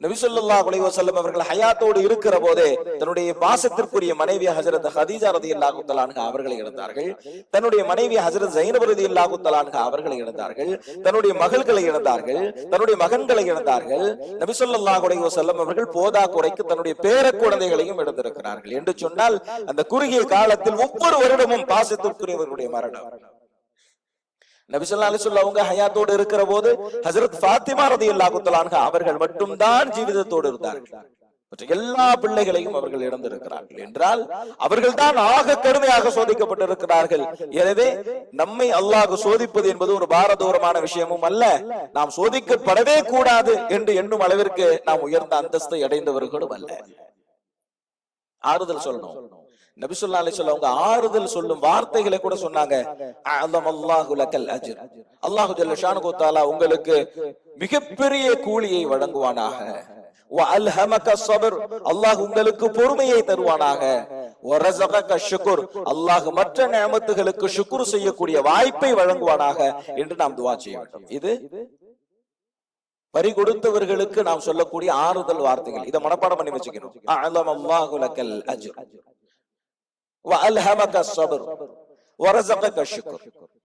நபி ஸல்லல்லாஹு அலைஹி வஸல்லம் அவர்கள் ஹயாத்தோடு இருக்கிற போதே தன்னுடைய பாசத்திற்குரிய மனைவி ஹஜ்ரத் ஹதீஜா ரலியல்லாஹு தஆலா அன்ஹா அவர்களை இழந்தார்கள். தன்னுடைய மனைவி ஹஜ்ரத் ஸைனப் ரலியல்லாஹு தஆலா அன்ஹா அவர்களை இழந்தார்கள். தன்னுடைய மகள்களை இழந்தார்கள். தன்னுடைய மகன்களை இழந்தார்கள். நபி ஸல்லல்லாஹு அலைஹி வஸல்லம் அவர்கள் போதா குறைக்கு தன்னுடைய பேர குழந்தைகளையும் இழந்திருக்கிறார்கள். என்று சொன்னால் அந்த குறுகிய காலத்தில் ஒவ்வொரு வருடமும் பாசத்திற்குரியவர்களுடைய மரணம். நபி ஸல்லல்லாஹு அலைஹி வஸல்லம் அவங்க ஹயாத்தோடு இருக்கிற போது ஹஜ்ரத் ஃபாத்திமா ரலியல்லாஹு தஆலா அன்ஹா அவர்கள் மட்டும்தான் ஜீவிதத்தோடு இருந்தார்கள். மற்ற எல்லா பிள்ளைகளையும் அவர்கள் இழந்திருக்கிறார்கள் என்றால் அவர்கள் தான் ஆக கடுமையாக சோதிக்கப்பட்டிருக்கிறார்கள். எனவே நம்மை அல்லாஹ் சோதிப்பது என்பது ஒரு பாரதூரமான விஷயமும் அல்ல. நாம் சோதிக்கப்படவே கூடாது என்று எண்ணும் அளவிற்கு நாம் உயர்ந்த அந்தஸ்தை அடைந்தவர்களும் அல்ல. ஆறுதல் சொல்லணும். நபி ஸல்லல்லாஹு அலைஹி வஸல்லம் அவங்க ஆறுதல் சொல்லும் வார்த்தைகளை கூட சொன்னாங்க. அல்லாஹு லக்கல் அஜ்ர், அல்லாஹ் ஜல்ல ஷானுஹு தஆலா உங்களுக்கு மிகப்பெரிய கூலியை வழங்குவானாக. வ அல்ஹமக ஸப்ர், அல்லாஹ் உங்களுக்கு பொறுமையை தருவானாக. வ ரஸகக ஷுக்ர், அல்லாஹ் மற்ற நியமத்துகளுக்கு ஷுக்ர் செய்யக்கூடிய வாய்ப்பை வழங்குவானாக என்று நாம் துஆ செய்ய வேண்டும். இது பறி கொடுத்தவர்களுக்கு நாம் சொல்லக்கூடிய ஆறுதல் வார்த்தைகள். இதை மனப்பாடம் பண்ணி வச்சுக்கணும். அல்லாஹு லக்கல் அஜ்ர் وألهمك الصبر ورزقك الشكر.